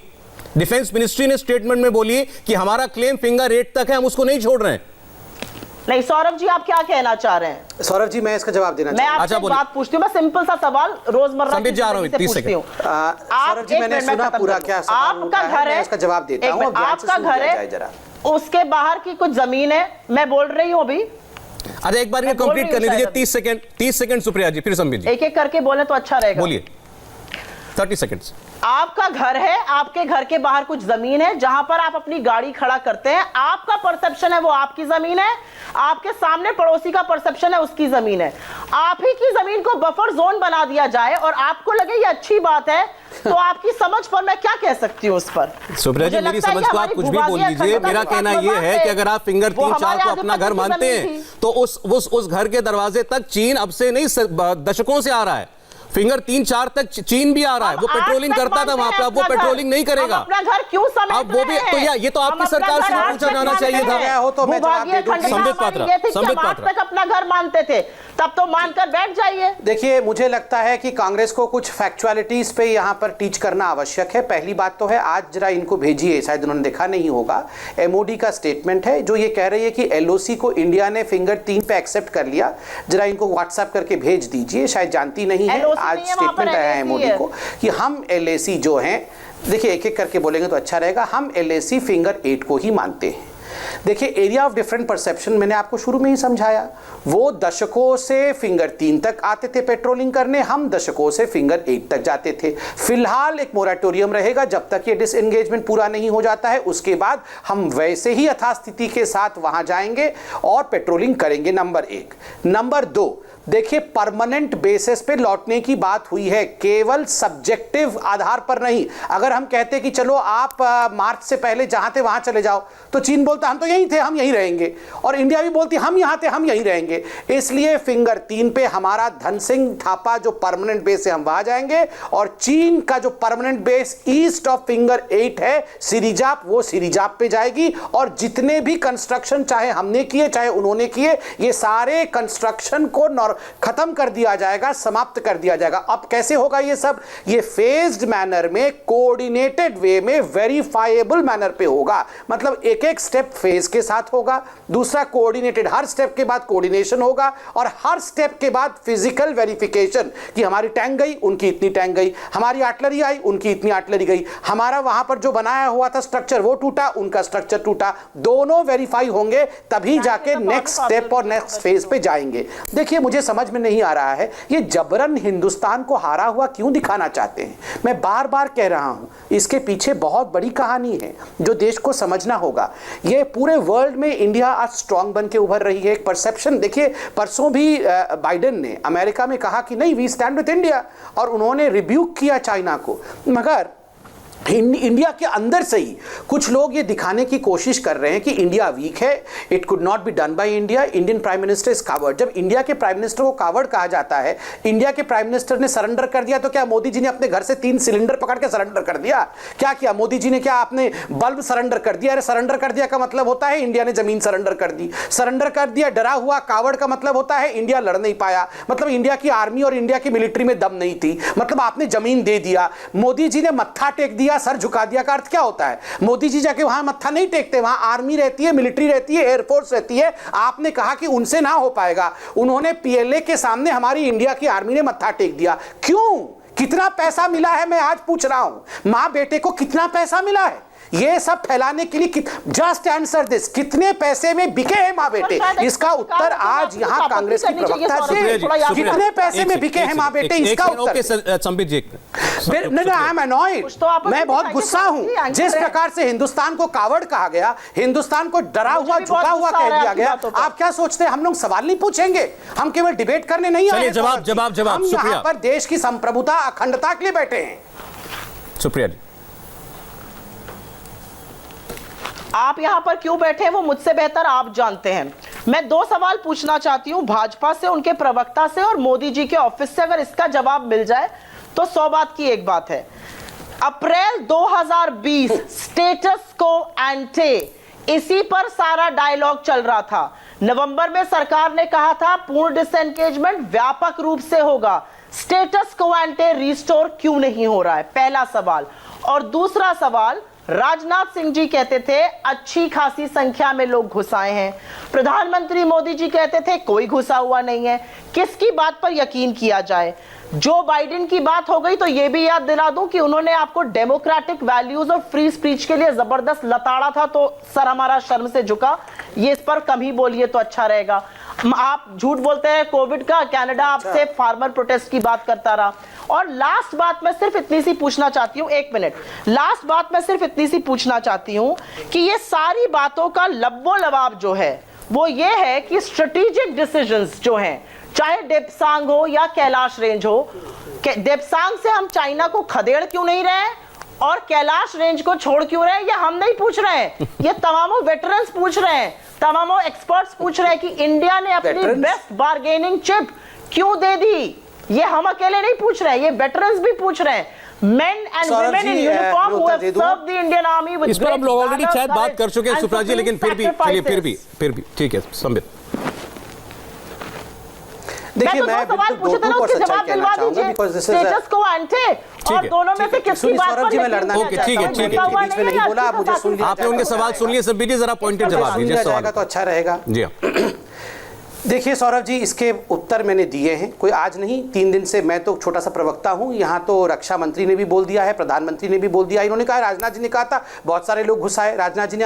डिफेंस मिनिस्ट्री ने स्टेटमेंट में बोली कि हमारा क्लेम फिंगर 8 तक है, हम उसको नहीं छोड़ रहे हैं। नहीं सौरभ जी, आप क्या कहना चाह रहे हैं? सौरभ जी, मैं इसका जवाब देना चाहता हूं। मैं आपसे बात पूछती हूं, मैं सिंपल सा सवाल रोजमर्रा की जिंदगी से पूछती हूं। सौरभ जी, मैंने सुना पूरा क्या सवाल आपका घर है, इसका जवाब देता हूं। आपका घर है, उसके बाहर की कुछ जमीन है, मैं बोल रही हूं अभी। अरे एक बार कंप्लीट करने दीजिए, 30 सेकंड सुप्रिया जी, फिर संबित जी एक एक करके बोले तो अच्छा रहेगा। बोलिए, 30 सेकंड्स। आपका घर है, आपके घर के बाहर कुछ जमीन है जहां पर आप अपनी गाड़ी खड़ा करते हैं, आपका परसेप्शन है वो आपकी जमीन है, आपके सामने पड़ोसी का परसेप्शन है उसकी जमीन है। आप ही की जमीन को बफर जोन बना दिया जाए और आपको लगे ये अच्छी बात है, तो आपकी समझ पर मैं क्या कह सकती हूं उस पर? सुप्रिया जी, मेरी समझ को आप कुछ भी बोल लीजिए, मेरा कहना यह है कि अगर आप फिंगर 3-4 को अपना घर मानते हैं तो उस घर के दरवाजे तक चीन अब से नहीं दशकों से आ रहा है, फिंगर 3-4 तक चीन भी आ रहा है, वो पेट्रोलिंग करता था वहां पे, अब वो पेट्रोलिंग नहीं करेगा। अपना घर क्यों समेट अब वो भी तो ये तो आपकी सरकार से पूछा जाना चाहिए था। हो तो मैं जवाब दे दूं। संबित पात्रा, संबित पात्रा तक अपना घर मानते थे, तब तो मानकर बैठ जाइए। देखिए, मुझे लगता है कि कांग्रेस को कुछ फैक्चुअलिटीज पे यहाँ पर टीच करना आवश्यक है। पहली बात तो है, आज जरा इनको भेजिए, शायद उन्होंने देखा नहीं होगा, एमओडी का स्टेटमेंट है जो ये कह रही है कि एलओसी को इंडिया ने फिंगर 3 पे एक्सेप्ट कर लिया। जरा इनको व्हाट्सएप करके भेज दीजिए, शायद जानती नहीं है। आज स्टेटमेंट आया है एमओडी को कि हम एलएसी जो हैं, देखिए एक एक करके बोलेंगे तो अच्छा रहेगा, हम एलएसी फिंगर 8 को ही मानते हैं। देखिए, एरिया ऑफ डिफरेंट परसेप्शन मैंने आपको शुरू में ही समझाया, वो दशकों से फिंगर 3 तक आते थे पेट्रोलिंग करने, हम दशकों से फिंगर 8 तक जाते थे। फिलहाल एक मोरेटोरियम रहेगा जब तक ये डिसएंगेजमेंट पूरा नहीं हो जाता है, उसके बाद हम वैसे ही यथास्थिति के साथ वहां जाएंगे और पेट्रोलिंग करेंगे। नंबर 1। नंबर 2, देखिए, परमानेंट बेसिस पे लौटने की बात हुई है, केवल सब्जेक्टिव आधार पर नहीं। अगर हम कहते कि चलो आप मार्च से पहले जहां थे वहां चले जाओ, तो चीन बोलता हम तो यहीं थे, हम यहीं रहेंगे, और इंडिया भी बोलती हम यहां थे, हम यहीं रहेंगे। इसलिए फिंगर 3 पे हमारा धन सिंह थापा जो परमानेंट बेस है हम वहां जाएंगे, और चीन का जो permanent base east of finger 8 है सिरिजाप, वो सिरिजाप पे जाएगी। और जितने भी कंस्ट्रक्शन चाहे हमने किए चाहे उन्होंने किए, ये सारे कंस्ट्रक्शन को खत्म कर दिया जाएगा, समाप्त कर दिया जाएगा। अब कैसे होगा ये सब? ये फेज्ड मैनर में, कोऑर्डिनेटेड वे में, वेरीफाइएबल मैनर पे होगा। मतलब एक एक स्टेप फेज के साथ होगा, दूसरा कोऑर्डिनेटेड, हर स्टेप के बाद कोऑर्डिनेशन होगा, और हर स्टेप के बाद फिजिकल वेरिफिकेशन कि हमारी टैंक गई, उनकी इतनी टैंक गई, हमारी आर्टिलरी आई, उनकी इतनी आर्टिलरी गई, हमारा वहां पर जो बनाया हुआ था स्ट्रक्चर वो टूटा, उनका स्ट्रक्चर टूटा, दोनों वेरीफाई होंगे, तभी जाके नेक्स्ट स्टेप और नेक्स्ट फेज पे जाएंगे। देखिए, मुझे समझ में नहीं आ रहा है ये जबरन हिंदुस्तान को हारा हुआ क्यों दिखाना चाहते हैं। मैं बार बार कह रहा हूं, इसके पीछे बहुत बड़ी कहानी है जो देश को समझना होगा। ये पूरे वर्ल्ड में इंडिया आज स्ट्रांग बन के उभर रही है। एक परसेप्शन देखिए, परसों भी बाइडेन ने अमेरिका में कहा कि नहीं, वी स्टैंड विद इंडिया, और उन्होंने रिब्यूक किया चाइना को। मगर इंडिया के अंदर से ही कुछ लोग ये दिखाने की कोशिश कर रहे हैं कि इंडिया वीक है, it could not be done by India, Indian prime minister is coward. जब इंडिया के प्राइम मिनिस्टर को कावर्ड कहा जाता है, इंडिया के प्राइम मिनिस्टर ने सरेंडर कर दिया, तो क्या मोदी जी ने अपने घर से 3 सिलेंडर पकड़ के सरेंडर कर दिया? क्या किया मोदी जी ने? क्या आपने बल्ब सरेंडर कर दिया? अरे सरेंडर कर दिया का मतलब होता है इंडिया ने जमीन सरेंडर कर दी। सरेंडर कर दिया डरा हुआ कावर्ड का मतलब होता है इंडिया लड़ नहीं पाया, मतलब इंडिया की आर्मी और इंडिया की मिलिट्री में दम नहीं थी, मतलब आपने जमीन दे दिया। मोदी जी ने मत्था टेक दिया, सर झुका दिया, अर्थ क्या होता है? मोदी जी जाके वहां मत्था नहीं टेकते, वहां आर्मी रहती है, मिलिट्री रहती है, एयरफोर्स रहती है। आपने कहा कि उनसे ना हो पाएगा, उन्होंने पीएलए के सामने हमारी इंडिया की आर्मी ने मत्था टेक दिया। क्यों? कितना पैसा मिला है, मैं आज पूछ रहा हूं, मां बेटे को कितना पैसा मिला है? ये सब फैलाने के लिए जस्ट आंसर दिस, कितने पैसे में बिके हैं मां बेटे? इसका उत्तर आज यहाँ कांग्रेस की प्रवक्ता से, कितने पैसे में बिके हैं मां बेटे? इसका उत्तर संबित जी, आई एम अनॉयड, मैं बहुत गुस्सा हूं। जिस प्रकार से हिंदुस्तान को कावर्ड कहा गया, हिंदुस्तान को डरा हुआ झुका हुआ कह दिया गया, आप क्या सोचते हैं हम लोग सवाल नहीं पूछेंगे? हम केवल डिबेट करने नहीं आए, जवाब हम यहाँ पर देश की संप्रभुता अखंडता के लिए बैठे हैं। सुप्रिया जी, आप यहां पर क्यों बैठे हैं वो मुझसे बेहतर आप जानते हैं। मैं 2 सवाल पूछना चाहती हूं भाजपा से, उनके प्रवक्ता से और मोदी जी के ऑफिस से। अगर इसका जवाब मिल जाए तो 100 बात की एक बात है। अप्रैल 2020 स्टेटस को एंटे, इसी पर सारा डायलॉग चल रहा था। नवंबर में सरकार ने कहा था पूर्ण डिसएंगेजमेंट व्यापक रूप से होगा, स्टेटस को एंटे रिस्टोर क्यों नहीं हो रहा है? पहला सवाल। और दूसरा सवाल, राजनाथ सिंह जी कहते थे अच्छी खासी संख्या में लोग घुस आए हैं, प्रधानमंत्री मोदी जी कहते थे कोई घुसा हुआ नहीं है। किसकी बात पर यकीन किया जाए? जो बाइडेन की बात हो गई तो यह भी याद दिला दूं कि उन्होंने आपको डेमोक्रेटिक वैल्यूज और फ्री स्पीच के लिए जबरदस्त लताड़ा था, तो सर हमारा शर्म से झुका। ये इस पर कम ही बोलिए तो अच्छा रहेगा। आप झूठ बोलते हैं कोविड का, कनाडा आपसे फार्मर प्रोटेस्ट की बात करता रहा। और लास्ट बात मैं सिर्फ इतनी सी पूछना चाहती हूं, 1 मिनट, लास्ट बात मैं सिर्फ इतनी सी पूछना चाहती हूं कि ये सारी बातों का लब्बो लबाब जो है वो ये है कि स्ट्रेटेजिक डिसीजंस जो हैं, चाहे डेप्सांग हो या कैलाश रेंज हो, डेप्सांग से हम चाइना को खदेड़ क्यों नहीं रहे और कैलाश रेंज को छोड़ क्यों रहे हैं, ये हम नहीं पूछ रहे हैं, ये तमामों वेटरन्स पूछ रहे हैं, तमामों एक्सपर्ट्स पूछ रहे हैं कि इंडिया ने अपनी बेस्ट बार्गेनिंग चिप क्यों दे दी। ये हम अकेले नहीं पूछ रहे हैं, ये वेटरन्स भी पूछ रहे हैं। Men and Saurabh women in ji, uniform who मैं have उत्तर दे दूं? served the Indian army with इस पर हम लोग great ऑलरेडी valor, शायद बात कर चुके हैं and सुप्रिया जी, लेकिन supreme फिर भी ठीक है संबित। देखिए, मैं मैं तो सवाल पूछे थे ना, उसके जवाब दिलवा दीजिए। स्टेटस को एंटे और दोनों में से किसकी बात पर सौरभ जी, मैं लड़ना नहीं ओके, चाहता ठीक है, हूं। ठीक है, मैंने बीच में नहीं बोला, आप मुझे सुन लिया आपने उनके सवाल सुन लिए, संबित जी जरा पॉइंटेड जवाब सुन दीजिए लिया सवाल जाएगा तो अच्छा रहेगा। जी हाँ। देखिए सौरभ जी, इसके उत्तर मैंने दिए हैं, कोई आज नहीं, 3 दिन से। मैं तो छोटा सा प्रवक्ता हूं, यहाँ तो रक्षा मंत्री ने भी बोल दिया है, प्रधानमंत्री ने भी बोल दिया, इन्होंने कहा, राजनाथ जी ने कहा था, बहुत सारे लोग घुसाए। राजनाथ जी ने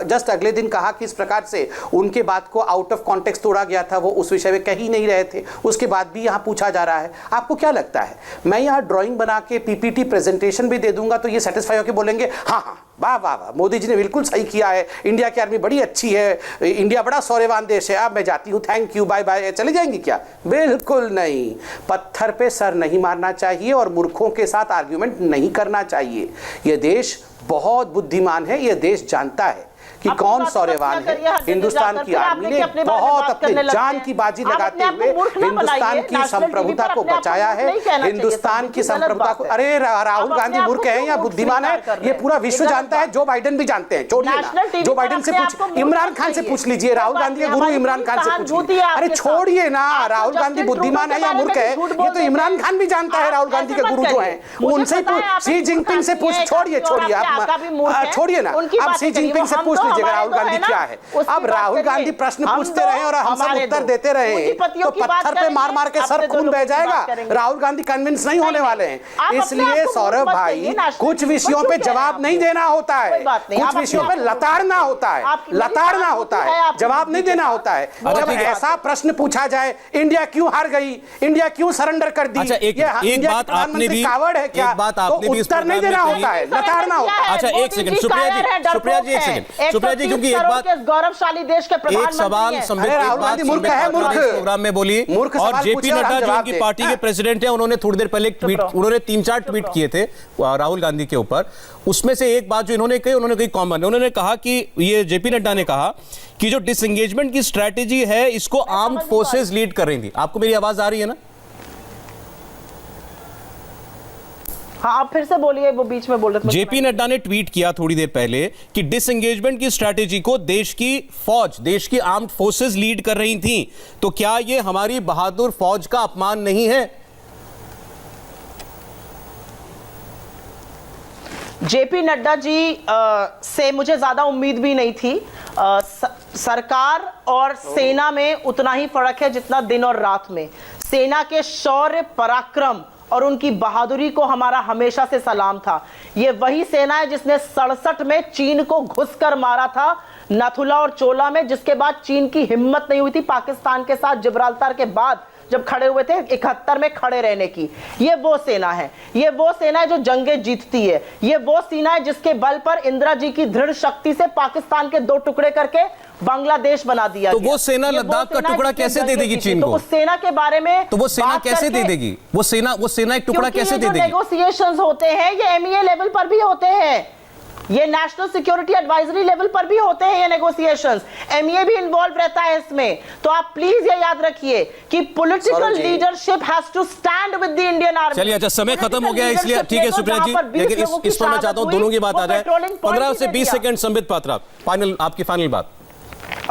जस्ट अगले दिन कहा कि इस प्रकार से उनके बात को आउट ऑफ कॉन्टेक्स्ट तोड़ा गया था, वो उस विषय में कह ही नहीं रहे थे। उसके बाद भी यहाँ पूछा जा रहा है। आपको क्या लगता है, मैं यहाँ ड्राइंग बना के पीपीटी प्रेजेंटेशन भी दे दूंगा तो ये सेटिस्फाई होकर बोलेंगे हाँ हाँ वाह वाह वाह, मोदी जी ने बिल्कुल सही किया है, इंडिया की आर्मी बड़ी अच्छी है, इंडिया बड़ा शौर्यवान देश है, अब मैं जाती हूँ, थैंक यू, बाय बाय, चले जाएंगी क्या? बिल्कुल नहीं। पत्थर पे सर नहीं मारना चाहिए और मूर्खों के साथ आर्ग्यूमेंट नहीं करना चाहिए। यह देश बहुत बुद्धिमान है, यह देश जानता है कि कौन शौर्यवान है। हिंदुस्तान की आर्मी ने बहुत अपने जान की बाजी लगाते हुए हिंदुस्तान की संप्रभुता को बचाया है, हिंदुस्तान की संप्रभुता को। अरे राहुल गांधी मूर्ख है या बुद्धिमान है, ये पूरा विश्व जानता है, जो बाइडेन भी जानते हैं। छोड़िए ना, जो बाइडेन से पूछ, इमरान खान से पूछ लीजिए, राहुल गांधी के गुरु इमरान खान से पूछ लीजिए। अरे छोड़िए ना, राहुल गांधी बुद्धिमान है या मूर्ख है, ये तो इमरान खान भी जानता है। राहुल गांधी के गुरु जो है उनसे शी जिनपिंग से पूछ, छोड़िए छोड़िए आप छोड़िए ना, अब शी जिनपिंग से पूछ लीजिएगा राहुल गांधी क्या है। अब राहुल गांधी प्रश्न पूछते रहे और हम सब उत्तर देते रहे तो पत्थर पे मार मार के सर खून बह जाएगा। राहुल गांधी कन्विंस नहीं होने वाले हैं। इसलिए सौरभ भाई, कुछ विषयों पे जवाब नहीं देना होता है, कुछ विषयों पे लताड़ना होता है, लताड़ना होता है, जवाब नहीं देना होता है। जब ऐसा प्रश्न पूछा जाए, इंडिया क्यों हार गई, इंडिया क्यों सरेंडर कर दी, एक बात आपने भी, कावड़ है क्या, तो उत्तर नहीं देना होता है, लताड़ना होता है। अच्छा एक सेकंड सुप्रिया जी एक सेकंड सुप्रिया जी, क्योंकि एक बात, गौरवशाली देश के प्रधानमंत्री एक सवाल संबित, राहुल गांधी मूर्ख है, मूर्ख प्रोग्राम में बोली, और जेपी नड्डा जो उनकी पार्टी के प्रेसिडेंट हैं, उन्होंने थोड़ी देर पहले एक ट्वीट, उन्होंने 3-4 ट्वीट किए थे राहुल गांधी के ऊपर। उसमें से एक बात जो इन्होंने कही कॉमन, उन्होंने कहा कि ये जेपी नड्डा ने कहा कि जो डिसएंगेजमेंट की स्ट्रेटेजी है इसको आर्म्ड फोर्सेस लीड कर रही थी। आपको मेरी आवाज आ रही है ना? हाँ, आप फिर से बोलिए, वो बीच में बोल रहे थे। जेपी नड्डा ने ट्वीट किया थोड़ी देर पहले कि डिसएंगेजमेंट की स्ट्रैटेजी को देश की फौज, देश की आर्म्ड फोर्सेस लीड कर रही थी। तो क्या यह हमारी बहादुर फौज का अपमान नहीं है? जेपी नड्डा जी से मुझे ज्यादा उम्मीद भी नहीं थी। सरकार और सेना में उतना ही फर्क है जितना दिन और रात में। सेना के शौर्य, पराक्रम और उनकी बहादुरी को हमारा हमेशा से सलाम था। ये वही सेना है जिसने 67 में चीन को घुसकर मारा था, नाथुला और चोला में, जिसके बाद चीन की हिम्मत नहीं हुई थी पाकिस्तान के साथ जिब्राल्टर के बाद जब खड़े हुए थे 71 में खड़े रहने की। ये वो सेना है, ये वो सेना है जो जंगें जीतती है, ये वो सेना है जिसके बल पर इंदिरा जी की दृढ़ शक्ति से पाकिस्तान के 2 टुकड़े करके बांग्लादेश बना दिया। तो वो सेना लद्दाख का टुकड़ा कैसे दे देगी चीन को? तो उस सेना के बारे में तो वो सेना कैसे दे देगी? वो सेना एक टुकड़ा कैसे दे देगी? नेगोशिएशंस होते हैं, ये एमईए लेवल पर भी होते हैं, ये नेशनल सिक्योरिटी एडवाइजरी लेवल पर भी होते हैं ये नेगोशिएशंस। एमईए भी इन्वॉल्व रहता है इसमें। तो आप प्लीज ये याद रखिए कि political leadership has to stand with the Indian army. चलिए, अच्छा समय खत्म हो गया इसलिए ठीक है सुप्रिया जी, लेकिन इस पर मैं चाहता हूं दोनों की बात आ जाए। 15 से 20 सेकंड संबित पात्रा, फाइनल, आपकी फाइनल बात।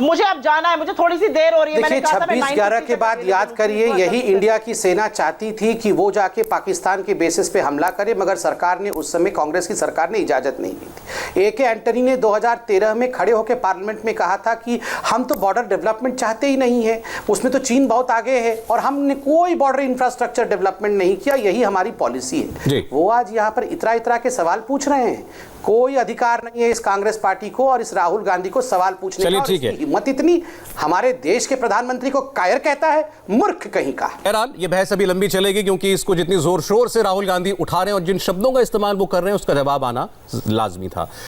मुझे अब जाना है, मुझे थोड़ी सी देर हो रही है। देखिए 26/11 के बाद याद करिए, यही इंडिया की सेना चाहती थी कि वो जाके पाकिस्तान के बेसिस पे हमला करे, मगर सरकार ने उस समय, कांग्रेस की सरकार ने इजाजत नहीं दी थी। AK एंटनी ने 2013 में खड़े होकर पार्लियामेंट में कहा था कि हम तो बॉर्डर डेवलपमेंट चाहते ही नहीं है, उसमें तो चीन बहुत आगे है और हमने कोई बॉर्डर इंफ्रास्ट्रक्चर डेवलपमेंट नहीं किया, यही हमारी पॉलिसी है। वो आज यहाँ पर इतरा के सवाल पूछ रहे हैं। कोई अधिकार नहीं है इस कांग्रेस पार्टी को और इस राहुल गांधी को सवाल पूछने का। ठीक है, हिम्मत इतनी, हमारे देश के प्रधानमंत्री को कायर कहता है, मूर्ख कहीं का। बहरहाल ये बहस अभी लंबी चलेगी क्योंकि इसको जितनी जोर शोर से राहुल गांधी उठा रहे हैं और जिन शब्दों का इस्तेमाल वो कर रहे हैं उसका जवाब आना लाजमी था।